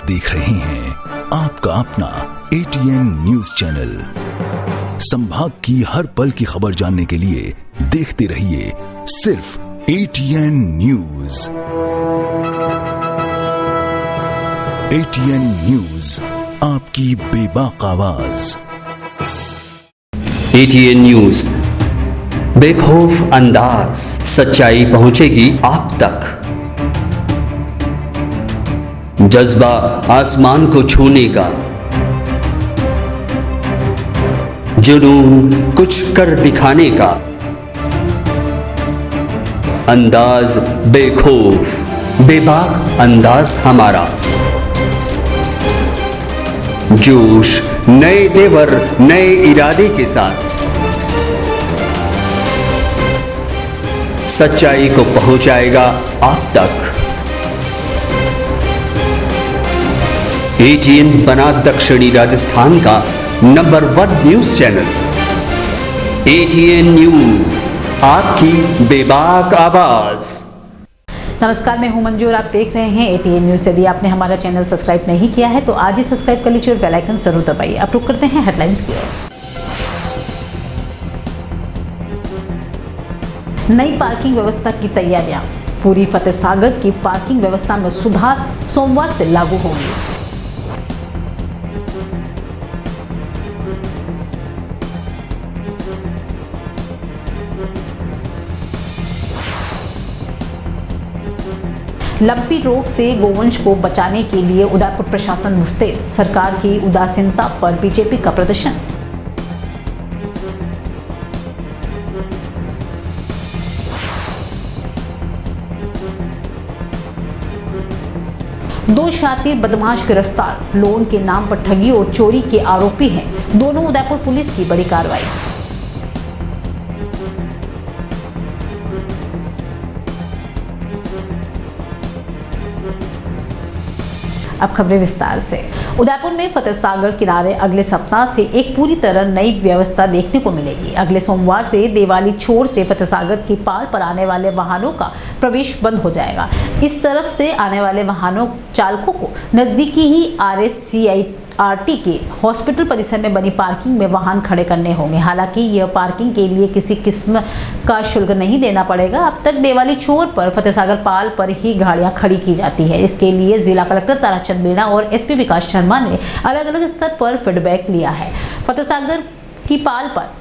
देख रहे हैं आपका अपना ATN न्यूज चैनल। संभाग की हर पल की खबर जानने के लिए देखते रहिए सिर्फ ATN न्यूज। ATN न्यूज, आपकी बेबाक आवाज। ATN न्यूज, बेखौफ अंदाज, सच्चाई पहुंचेगी आप तक। जज्बा आसमान को छूने का, जुनून कुछ कर दिखाने का, अंदाज बेखौफ बेबाक अंदाज हमारा। जोश नए तेवर नए इरादे के साथ सच्चाई को पहुंचाएगा आप तक। ATN बना दक्षिणी राजस्थान का number 1 news channel. ATN news, आपकी बेबाक आवाज। नमस्कार, मैं हूं मंजू और आप देख रहे हैं ATN न्यूज। यदि आपने हमारा चैनल सब्सक्राइब नहीं किया है तो आज ही सब्सक्राइब कर लीजिए और बेल आइकन जरूर दबाइए। अब रुक करते हैं हेडलाइंस की ओर। नई पार्किंग व्यवस्था की तैयारियां। पूरी फतेह सागर की पार्किंग व्यवस्था में सुधार सोमवार से लागू होंगी। लंपी रोग से गोवंश को बचाने के लिए उदयपुर प्रशासन मुस्तैद। सरकार की उदासीनता पर बीजेपी का प्रदर्शन। दो शातिर बदमाश गिरफ्तार। लोन के नाम पर ठगी और चोरी के आरोपी हैं दोनों। उदयपुर पुलिस की बड़ी कार्रवाई। अब खबरें विस्तार से। उदयपुर में फतेह सागर किनारे अगले सप्ताह से एक पूरी तरह नई व्यवस्था देखने को मिलेगी। अगले सोमवार से देवाली छोर से फतेह सागर की पाल पर आने वाले वाहनों का प्रवेश बंद हो जाएगा। इस तरफ से आने वाले वाहनों चालकों को नजदीकी ही RSCIRT के हॉस्पिटल परिसर में बनी पार्किंग में वाहन खड़े करने होंगे। हालांकि यह पार्किंग के लिए किसी किस्म का शुल्क नहीं देना पड़ेगा। अब तक देवाली छोर पर फतेह सागर पाल पर ही गाड़ियां खड़ी की जाती है। इसके लिए जिला कलेक्टर ताराचंद मीणा और SP विकास शर्मा ने अलग अलग स्तर पर फीडबैक लिया है। फतेह सागर की पाल पर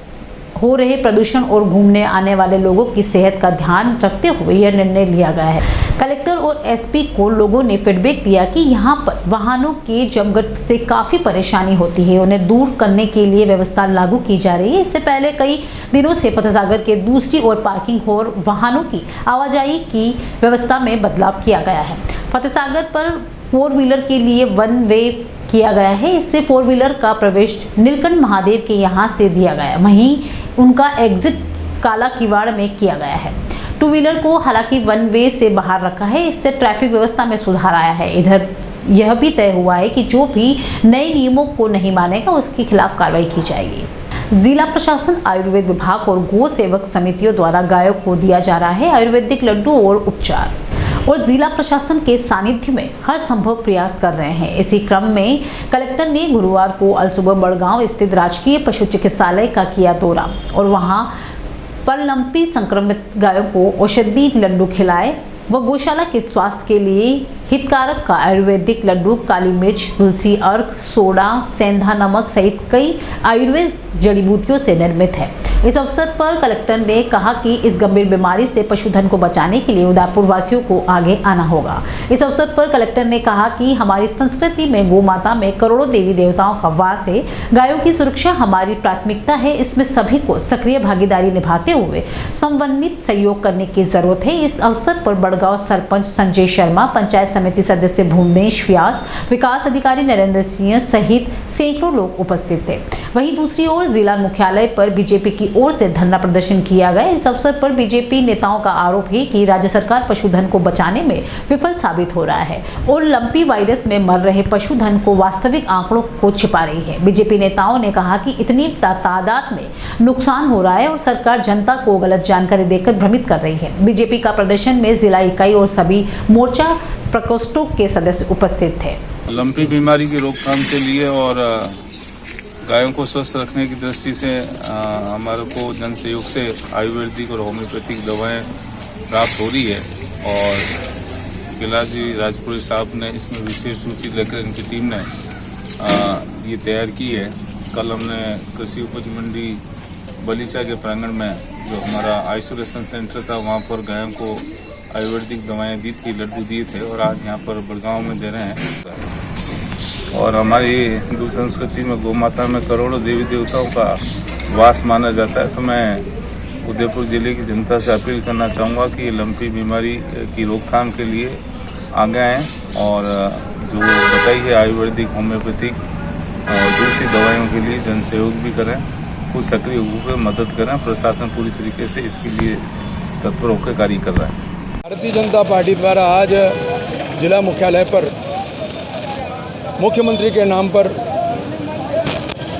हो रहे प्रदूषण और घूमने आने वाले लोगों की सेहत का ध्यान रखते हुए यह निर्णय लिया गया है। कलेक्टर और SP को लोगों ने फीडबैक दिया कि यहाँ पर वाहनों के जमघट से काफ़ी परेशानी होती है। उन्हें दूर करने के लिए व्यवस्था लागू की जा रही है। इससे पहले कई दिनों से फतेह सागर के दूसरी ओर पार्किंग और वाहनों की आवाजाही की व्यवस्था में बदलाव किया गया है। फतेह सागर पर 4 व्हीलर के लिए 1 वे किया गया है। इससे 4 व्हीलर का प्रवेश नीलकंठ महादेव के यहाँ से दिया गया है। वहीं उनका एग्जिट काला किवाड़ में किया गया है। 2 व्हीलर को हालांकि 1 वे से बाहर रखा है। इससे ट्रैफिक व्यवस्था में सुधार आया है। इधर यह भी तय हुआ है कि जो भी नए नियमों को नहीं मानेगा उसके खिलाफ कार्रवाई की जाएगी। जिला प्रशासन, आयुर्वेद विभाग और गो सेवक समितियों द्वारा गायों को दिया जा रहा है आयुर्वेदिक लड्डू और उपचार, और जिला प्रशासन के सानिध्य में हर संभव प्रयास कर रहे हैं। इसी क्रम में कलेक्टर ने गुरुवार को अलसुबह बड़गांव स्थित राजकीय पशु चिकित्सालय का किया दौरा और वहां पर लंपी संक्रमित गायों को औषधि लड्डू खिलाए व गौशाला के स्वास्थ्य के लिए हितकारक का आयुर्वेदिक लड्डू काली मिर्च, तुलसी अर्क, सोडा, सेंधा नमक सहित कई आयुर्वेद जड़ी बूटियों से निर्मित है। इस अवसर पर कलेक्टर ने कहा कि इस गंभीर बीमारी से पशुधन को बचाने के लिए उदयपुर वासियों को आगे आना होगा। इस अवसर पर कलेक्टर ने कहा कि हमारी संस्कृति में गौ माता में करोड़ों देवी देवताओं का वास है। गायों की सुरक्षा हमारी प्राथमिकता है। इसमें सभी को सक्रिय भागीदारी निभाते हुए समन्वित सहयोग करने की जरूरत है। इस अवसर पर बड़गांव सरपंच संजय शर्मा, पंचायत समिति सदस्य भुवनेश व्यास, विकास अधिकारी नरेंद्र सिंह सहित सैकड़ों लोग उपस्थित थे। वहीं दूसरी ओर जिला मुख्यालय पर बीजेपी की ओर से धरना प्रदर्शन किया गया। इस अवसर पर बीजेपी नेताओं का आरोप है कि राज्य सरकार पशुधन को बचाने में विफल साबित हो रहा है और लंपी वायरस में मर रहे पशुधन को वास्तविक आंकड़ों को छिपा रही है। बीजेपी नेताओं ने कहा कि इतनी तादाद में नुकसान हो रहा है और सरकार जनता को गलत जानकारी देकर भ्रमित कर रही है। बीजेपी का प्रदर्शन में जिला इकाई और सभी मोर्चा प्रकोष्ठों के सदस्य उपस्थित थे। लंपी बीमारी की रोकथाम के लिए और गायों को स्वस्थ रखने की दृष्टि से हमारे को जन सहयोग से आयुर्वेदिक और होम्योपैथिक दवाएं प्राप्त हो रही है और गिलाजी राजपुरी साहब ने इसमें विशेष रुचि लेकर इनकी टीम ने ये तैयार की है। कल हमने कृषि उपज मंडी बलीचा के प्रांगण में जो हमारा आइसोलेशन सेंटर था वहाँ पर गायों को आयुर्वेदिक दवाएं दी थी, लड्डू दिए थे और आज यहाँ पर बड़गांव में दे रहे हैं। और हमारी हिंदू संस्कृति में गौ माता में करोड़ों देवी देवताओं का वास माना जाता है। तो मैं उदयपुर जिले की जनता से अपील करना चाहूँगा कि लंपी बीमारी की रोकथाम के लिए आगे आएँ और जो बताई है आयुर्वेदिक होम्योपैथिक और दूसरी दवाइयों के लिए जन सहयोग भी करें, कुछ सक्रिय होकर मदद करें। प्रशासन पूरी तरीके से इसके लिए तत्पर होकर कार्य कर रहा है। भारतीय जनता पार्टी द्वारा आज जिला मुख्यालय पर मुख्यमंत्री के नाम पर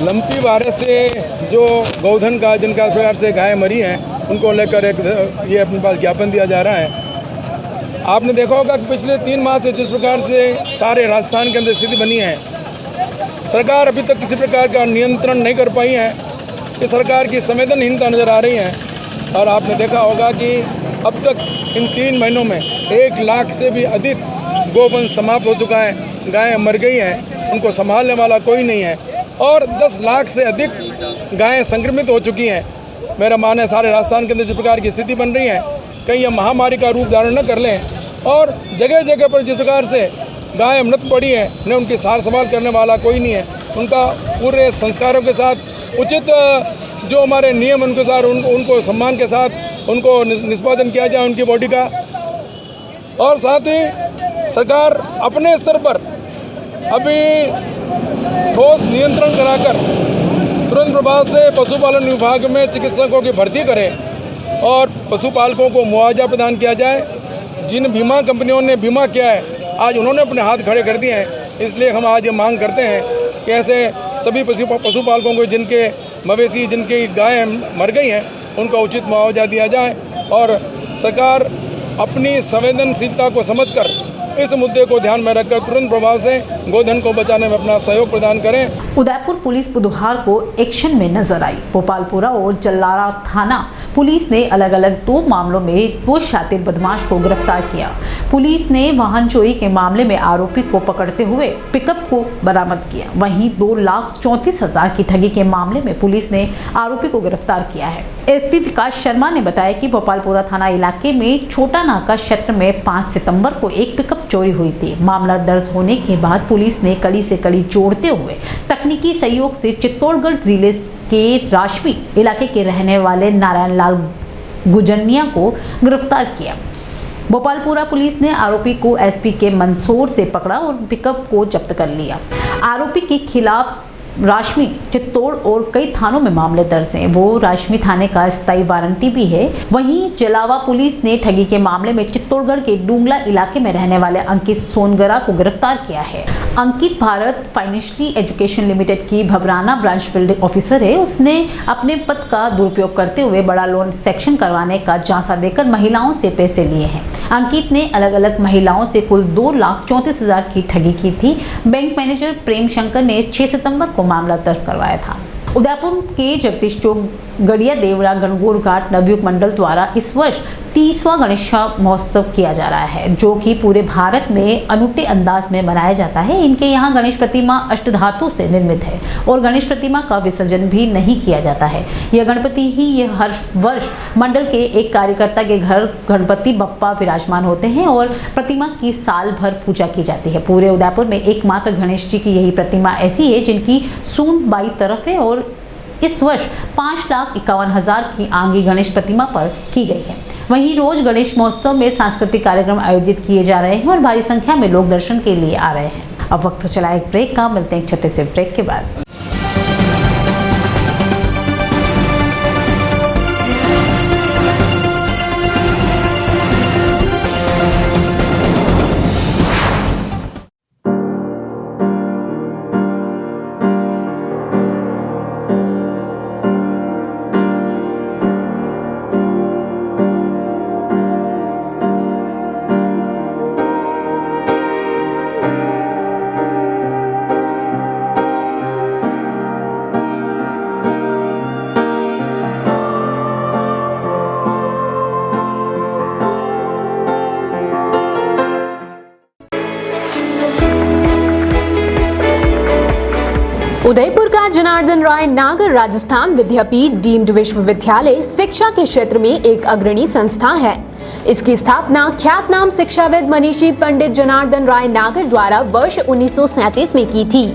लंपी वायरस से जो गौधन का जिनका प्रकार से गाय मरी हैं उनको लेकर एक ये अपने पास ज्ञापन दिया जा रहा है। आपने देखा होगा कि पिछले 3 माह से जिस प्रकार से सारे राजस्थान के अंदर स्थिति बनी है, सरकार अभी तक किसी प्रकार का नियंत्रण नहीं कर पाई है। कि सरकार की संवेदनहीनता नज़र आ रही है। और आपने देखा होगा कि अब तक इन 3 महीनों में 1 लाख से भी अधिक गोवंश समाप्त हो चुका है, गायें मर गई हैं, उनको संभालने वाला कोई नहीं है और 10 लाख से अधिक गायें संक्रमित हो चुकी हैं। मेरा मानना है सारे राजस्थान के अंदर जिस प्रकार की स्थिति बन रही है, कहीं यह महामारी का रूप धारण न कर लें और जगह जगह पर जिस प्रकार से गायें मृत पड़ी हैं, न उनकी सार संभाल करने वाला कोई नहीं है। उनका पूरे संस्कारों के साथ उचित जो हमारे नियम उनके साथ उनको सम्मान के साथ उनको निष्पादन किया जाए उनकी बॉडी का। और साथ ही सरकार अपने स्तर पर अभी ठोस नियंत्रण कराकर तुरंत प्रभाव से पशुपालन विभाग में चिकित्सकों की भर्ती करे और पशुपालकों को मुआवजा प्रदान किया जाए। जिन बीमा कंपनियों ने बीमा किया है आज उन्होंने अपने हाथ खड़े कर दिए हैं। इसलिए हम आज ये मांग करते हैं कि ऐसे सभी पशुपालकों को जिनके मवेशी जिनकी गायें मर गई हैं उनका उचित मुआवजा दिया जाए और सरकार अपनी संवेदनशीलता को समझकर इस मुद्दे को ध्यान में रखकर तुरंत प्रभाव से गोधन को बचाने में अपना सहयोग प्रदान करें। उदयपुर पुलिस बुधवार को एक्शन में नजर आई। गोपालपुरा और जल्लारा थाना पुलिस ने अलग अलग 2 मामलों में 2 शातिर बदमाश को गिरफ्तार किया। पुलिस ने वाहन चोरी के मामले में आरोपी को पकड़ते हुए पिकअप को बरामद किया। वहीं 2,34,000 की ठगी के मामले में पुलिस ने आरोपी को गिरफ्तार किया है। एसपी विकास शर्मा ने बताया कि गोपालपुरा थाना इलाके में छोटा नाका क्षेत्र में 5 सितंबर को एक पिकअप चोरी हुई थी। मामला दर्ज होने के बाद पुलिस ने कड़ी से कड़ी जोड़ते हुए तकनीकी सहयोग से चित्तौड़गढ़ जिले के राशमी इलाके के रहने वाले नारायण लाल गुजनिया को गिरफ्तार किया। भोपालपुरा पुलिस ने आरोपी को एसपी के मंदसौर से पकड़ा और पिकअप को जब्त कर लिया। आरोपी के खिलाफ राशमी, चित्तौड़ और कई थानों में मामले दर्ज हैं। वो राशमी थाने का स्थायी वारंटी भी है। वहीं जलावा पुलिस ने ठगी के मामले में चित्तौड़गढ़ के डूंगला इलाके में रहने वाले अंकित सोनगरा को गिरफ्तार किया है। अंकित भारत फाइनेंशियल एजुकेशन लिमिटेड की भबराना ब्रांच फील्ड ऑफिसर है। उसने अपने पद का दुरुपयोग करते हुए बड़ा लोन सेक्शन करवाने का झांसा देकर महिलाओं से पैसे लिए हैं। अंकित ने अलग अलग महिलाओं से कुल 2,34,000 की ठगी की थी। बैंक मैनेजर प्रेम शंकर ने 6 सितंबर को मामला दर्ज करवाया था। उदयपुर के जगदीश चौक गड़िया देवरा गणगौर घाट नवयुग मंडल द्वारा इस वर्ष 30वां गणेश महोत्सव किया जा रहा है, जो कि पूरे भारत में अनूठे अंदाज में मनाया जाता है। इनके यहाँ गणेश प्रतिमा अष्टधातु से निर्मित है और गणेश प्रतिमा का विसर्जन भी नहीं किया जाता है। यह गणपति ही ये हर वर्ष मंडल के एक कार्यकर्ता के घर गणपति बप्पा विराजमान होते हैं और प्रतिमा की साल भर पूजा की जाती है। पूरे उदयपुर में एकमात्र गणेश जी की यही प्रतिमा ऐसी है जिनकी सूंड बाई तरफ है और इस वर्ष 5,51,000 की आंगी गणेश प्रतिमा पर की गई है। वहीं रोज गणेश महोत्सव में सांस्कृतिक कार्यक्रम आयोजित किए जा रहे हैं और भारी संख्या में लोग दर्शन के लिए आ रहे हैं। अब वक्त चला एक ब्रेक का, मिलते हैं छोटे से ब्रेक के बाद। उदयपुर का जनार्दन राय नागर राजस्थान विद्यापीठ डीम्ड विश्वविद्यालय शिक्षा के क्षेत्र में एक अग्रणी संस्था है। इसकी स्थापना ख्यातनाम शिक्षाविद मनीषी पंडित जनार्दन राय नागर द्वारा वर्ष 1937 में की थी।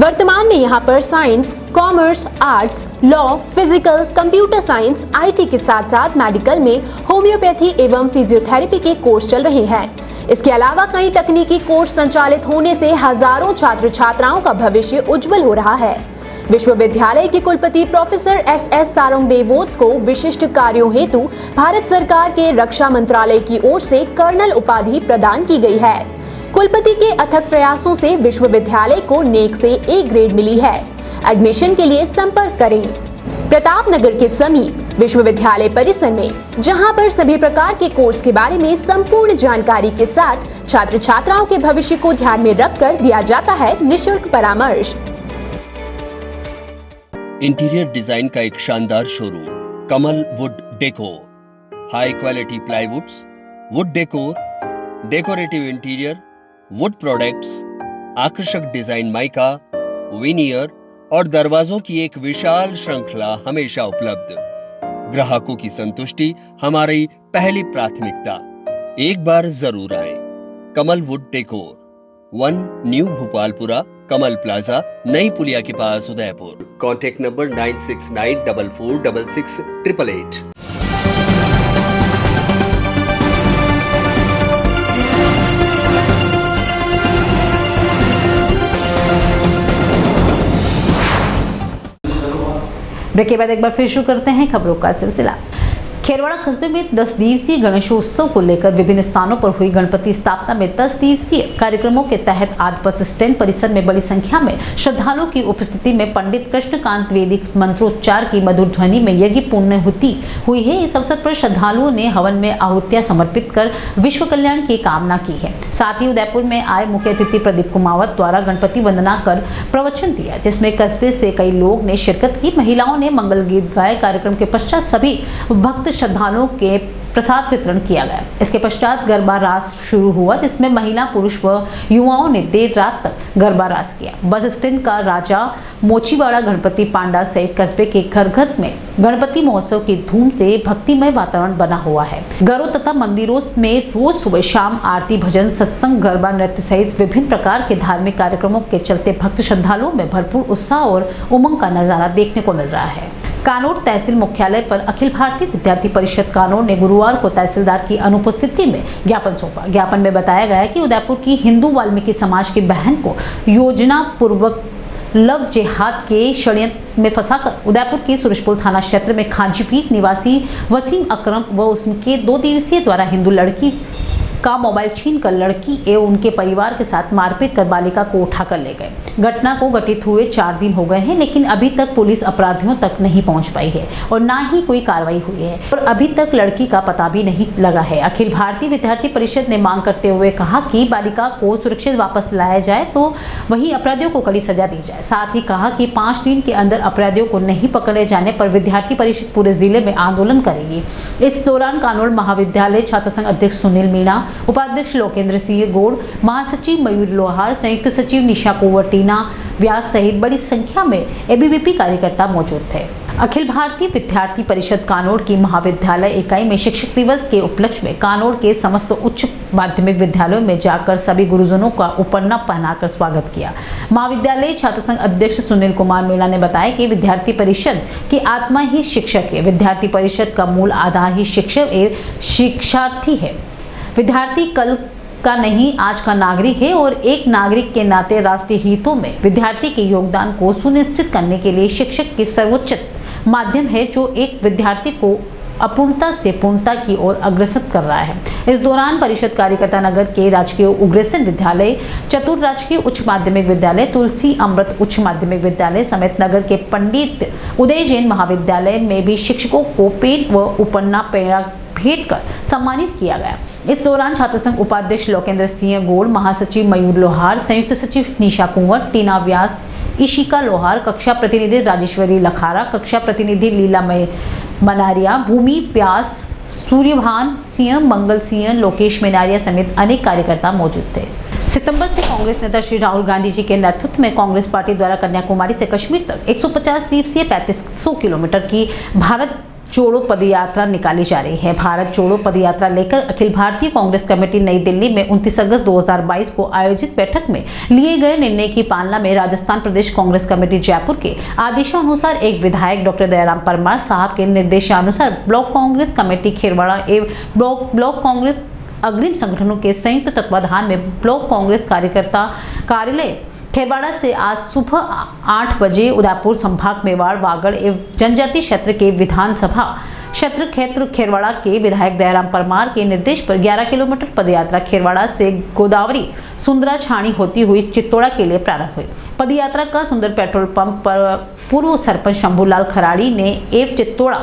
वर्तमान में यहाँ पर science, commerce, arts, law, physical, computer science, IT के साथ साथ मेडिकल में होम्योपैथी एवं फिजियोथेरेपी के कोर्स चल रहे हैं। इसके अलावा कई तकनीकी कोर्स संचालित होने से हजारों छात्र छात्राओं का भविष्य उज्जवल हो रहा है। विश्वविद्यालय के कुलपति प्रोफेसर एस सारंग देवोत को विशिष्ट कार्यों हेतु भारत सरकार के रक्षा मंत्रालय की ओर से कर्नल उपाधि प्रदान की गई है। कुलपति के अथक प्रयासों से विश्वविद्यालय को नेक से ए ग्रेड मिली है। एडमिशन के लिए संपर्क करें प्रतापनगर के समीप विश्वविद्यालय परिसर में, जहां पर सभी प्रकार के कोर्स के बारे में संपूर्ण जानकारी के साथ छात्र छात्राओं के भविष्य को ध्यान में रखकर दिया जाता है निःशुल्क परामर्श। इंटीरियर डिजाइन का एक शानदार showroom Kamal wood decor, high quality प्लाईवुड्स, would decor, decorative interior, would products, आकर्षक डिजाइन माइका, विनियर और दरवाजों की एक विशाल श्रृंखला हमेशा उपलब्ध। ग्राहकों की संतुष्टि हमारी पहली प्राथमिकता। एक बार जरूर आए। Kamal wood decor, 1 new Bhopalpura, Kamal plaza, नई पुलिया के पास, उदयपुर। Contact number 9694466888। ब्रेक के बाद एक बार फिर शुरू करते हैं खबरों का सिलसिला। खेरवाड़ा कस्बे में 10 दिवसीय गणेशोत्सव को लेकर विभिन्न स्थानों पर हुई गणपति स्थापना में 10 दिवसीय कार्यक्रमों के तहत आज बस स्टैंड परिसर में बड़ी संख्या में श्रद्धालुओं की उपस्थिति में पंडित कृष्णकांत वैदिक मंत्रोच्चार की मधुर ध्वनि में यज्ञ पुण्यहुति हुई है। इस अवसर पर श्रद्धालुओं ने हवन में आहुतियां समर्पित कर विश्व कल्याण की कामना की है। साथ ही उदयपुर में आए मुख्य अतिथि प्रदीप कुमावत द्वारा गणपति वंदना कर प्रवचन दिया, जिसमें कस्बे से कई लोग ने शिरकत की। महिलाओं ने मंगल गीत गाए। कार्यक्रम के पश्चात सभी भक्त श्रद्धालुओं के प्रसाद वितरण किया गया। इसके पश्चात गरबा रास शुरू हुआ, जिसमें महिला, पुरुष व युवाओं ने देर रात तक गरबा रास किया। बस स्टैंड का राजा मोचीवाड़ा गणपति पांडा सहित कस्बे के घर घर में गणपति महोत्सव की धूम से भक्तिमय वातावरण बना हुआ है। घरों तथा मंदिरों में रोज सुबह शाम आरती, भजन, सत्संग, गरबा नृत्य सहित विभिन्न प्रकार के धार्मिक कार्यक्रमों के चलते भक्त श्रद्धालुओं में भरपूर उत्साह और उमंग का नजारा देखने को मिल रहा है। कानोर तहसील मुख्यालय पर अखिल भारतीय विद्यार्थी परिषद कानोर ने गुरुवार को तहसीलदार की अनुपस्थिति में ज्ञापन सौंपा। ज्ञापन में बताया गया कि उदयपुर की हिंदू वाल्मीकि समाज की बहन को योजना पूर्वक लव जिहाद के षड्यंत्र में फंसाकर उदयपुर के सुरजपुर थाना क्षेत्र में खांचीपीर निवासी वसीम अकरम व उनके 2 दिवसीय द्वारा हिंदू लड़की का मोबाइल छीनकर लड़की एवं उनके परिवार के साथ मारपीट कर बालिका को उठाकर ले गए। घटना को घटित हुए 4 दिन हो गए हैं, लेकिन अभी तक पुलिस अपराधियों तक नहीं पहुंच पाई है और ना ही कोई कार्रवाई हुई है और अभी तक लड़की का पता भी नहीं लगा है। अखिल भारतीय विद्यार्थी परिषद ने मांग करते हुए कहा कि बालिका को सुरक्षित वापस लाया जाए तो वही अपराधियों को कड़ी सजा दी जाए। साथ ही कहा कि 5 दिन के अंदर अपराधियों को नहीं पकड़े जाने पर विद्यार्थी परिषद पूरे जिले में आंदोलन करेगी। इस दौरान कानोर महाविद्यालय छात्र संघ अध्यक्ष सुनील मीणा, उपाध्यक्ष लोकेंद्र सिंह गौड़, महासचिव मयूर लोहार, संयुक्त सचिव निशा कुंवर, टीना व्यास सहित बड़ी संख्या में एबीवीपी कार्यकर्ता मौजूद थे। अखिल भारतीय विद्यार्थी परिषद कानोर की महाविद्यालय इकाई में शिक्षक दिवस के उपलक्ष्य में कानोर के समस्त उच्च माध्यमिक विद्यालयों में जाकर सभी गुरुजनों का उपरना पहनाकर स्वागत किया। महाविद्यालय छात्र संघ अध्यक्ष सुनील कुमार मीणा ने बताया कि विद्यार्थी परिषद की आत्मा ही शिक्षक है। विद्यार्थी परिषद का मूल आधार ही शिक्षक एवं शिक्षार्थी है। विद्यार्थी कल का नहीं आज का नागरिक है और एक नागरिक के नाते राष्ट्रीय हितों में विद्यार्थी के योगदान को सुनिश्चित करने के लिए शिक्षक की सर्वोच्च माध्यम है, जो एक विद्यार्थी को अपूर्णता से पूर्णता की ओर अग्रसर कर रहा है। इस दौरान परिषद कार्यकर्ता नगर के राजकीय उग्रसेन विद्यालय, चतुर राजकीय उच्च माध्यमिक विद्यालय, तुलसी अमृत उच्च माध्यमिक विद्यालय समेत नगर के पंडित उदय जैन महाविद्यालय में भी शिक्षकों को पेन व उपन्ना पेड़ा भेंट कर सम्मानित किया गया। इस दौरान छात्र संघ उपाध्यक्ष लोकेंद्र सिंह गौड़, महासचिव मयूर लोहार, संयुक्त सचिव निशा कुंवर, टीना व्यास, इशिका लोहार, कक्षा प्रतिनिधि राजेश्वरी लखारा, कक्षा प्रतिनिधि लीला मनारिया, भूमि व्यास, सूर्यभान सिंह, मंगल सिंह, लोकेश मेनारिया समेत अनेक कार्यकर्ता मौजूद थे। सितंबर से कांग्रेस नेता श्री राहुल गांधी जी के नेतृत्व में कांग्रेस पार्टी द्वारा कन्याकुमारी से कश्मीर तक 150 दिवसीय 3500 किलोमीटर की भारत जोड़ो पदयात्रा निकाली जा रही है। भारत जोड़ो पदयात्रा लेकर अखिल भारतीय कांग्रेस कमेटी नई दिल्ली में 29 अगस्त 2022 को आयोजित बैठक में लिए गए निर्णय की पालना में राजस्थान प्रदेश कांग्रेस कमेटी जयपुर के आदेशानुसार एक विधायक डॉक्टर दयाराम परमार साहब के निर्देशानुसार ब्लॉक कांग्रेस कमेटी खेरवाड़ा एवं ब्लॉक कांग्रेस अग्रिम संगठनों के संयुक्त तत्वाधान में ब्लॉक कांग्रेस कार्यकर्ता कार्यालय खेरवाड़ा से आज सुबह 8 बजे उदयपुर संभाग मेवाड़ वागड़ एवं जनजाति क्षेत्र के विधानसभा क्षेत्र खेरवाड़ा के विधायक दयाराम परमार के निर्देश पर 11 किलोमीटर पदयात्रा खेरवाड़ा से गोदावरी सुंदरा छाणी होती हुई चित्तौड़ा के लिए प्रारंभ हुई। पदयात्रा का सुंदर पेट्रोल पंप पर पूर्व सरपंच शंभूलाल खराड़ी ने एवं चित्तौड़ा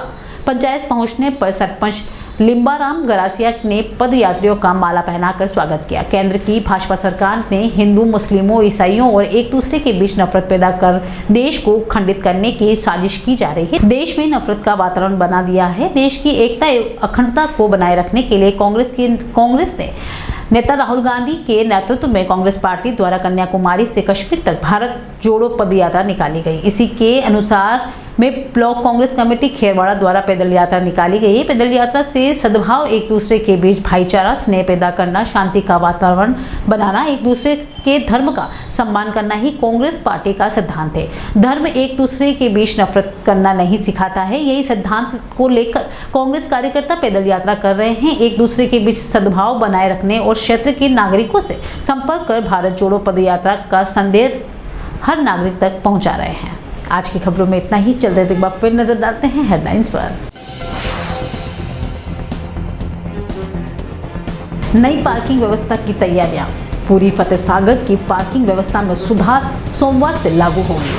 पंचायत पहुंचने पर सरपंच लिम्बाराम गरासिया ने पद यात्रियों का माला पहनाकर स्वागत किया। केंद्र की भाजपा सरकार ने हिंदू, मुस्लिमों, ईसाइयों और एक दूसरे के बीच नफरत पैदा कर देश को खंडित करने की साजिश की जा रही है। देश में नफरत का वातावरण बना दिया है। देश की एकता एवं अखंडता को बनाए रखने के लिए कांग्रेस ने नेता राहुल गांधी के नेतृत्व में कांग्रेस पार्टी द्वारा कन्याकुमारी से कश्मीर तक भारत जोड़ो पदयात्रा निकाली गई। इसी के अनुसार में ब्लॉक कांग्रेस कमेटी खेरवाड़ा द्वारा पैदल यात्रा निकाली गई। पैदल यात्रा से सद्भाव, एक दूसरे के बीच भाईचारा, स्नेह पैदा करना, शांति का वातावरण बनाना, एक दूसरे के धर्म का सम्मान करना ही कांग्रेस पार्टी का सिद्धांत है। धर्म एक दूसरे के बीच नफरत करना नहीं सिखाता है। यही सिद्धांत को लेकर कांग्रेस कार्यकर्ता पैदल यात्रा कर रहे हैं। एक दूसरे के बीच सद्भाव बनाए रखने और क्षेत्र के नागरिकों से संपर्क कर भारत जोड़ो पदयात्रा का संदेश हर नागरिक तक पहुंचा रहे हैं। आज की खबरों में इतना ही। चलते एक बार फिर नजर डालते हैं हेडलाइंस पर। नई पार्किंग व्यवस्था की तैयारियां। पूरी फतेह सागर की पार्किंग व्यवस्था में सुधार सोमवार से लागू होगी।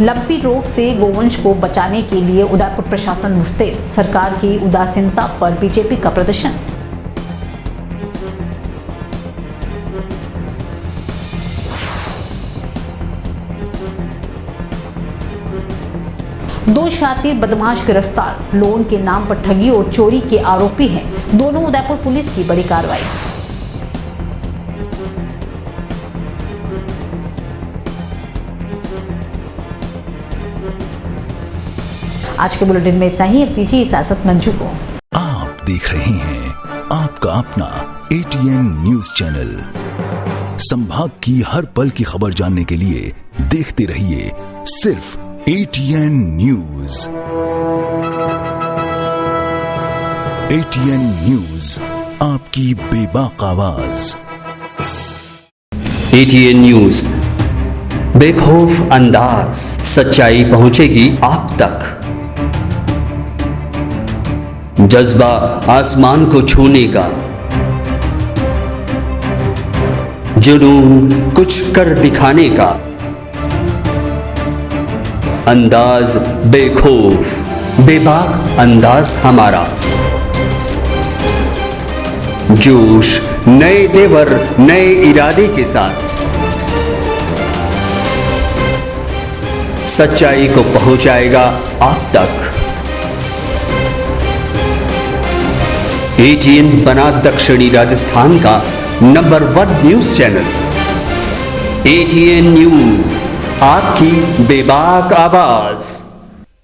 लंपी रोग से गोवंश को बचाने के लिए उदयपुर प्रशासन मुस्तैद। सरकार की उदासीनता पर बीजेपी का प्रदर्शन। दो शातिर बदमाश गिरफ्तार। लोन के नाम पर ठगी और चोरी के आरोपी हैं दोनों। उदयपुर पुलिस की बड़ी कार्रवाई। आज के बुलेटिन में इतना ही। अब दीजिए इजाजत मंजू को। आप देख रहे हैं आपका अपना ATN न्यूज चैनल। संभाग की हर पल की खबर जानने के लिए देखते रहिए सिर्फ ATN न्यूज। ATN न्यूज, आपकी बेबाक आवाज। ATN न्यूज, बेखौफ अंदाज, सच्चाई पहुंचेगी आप तक। जज्बा आसमान को छूने का, जुनून कुछ कर दिखाने का, अंदाज बेखौफ, बेबाक अंदाज हमारा। जोश नए तेवर, नए इरादे के साथ सच्चाई को पहुंचाएगा आप तक। ATN बना दक्षिणी राजस्थान का number 1 news channel. ATN news, आपकी बेबाक आवाज।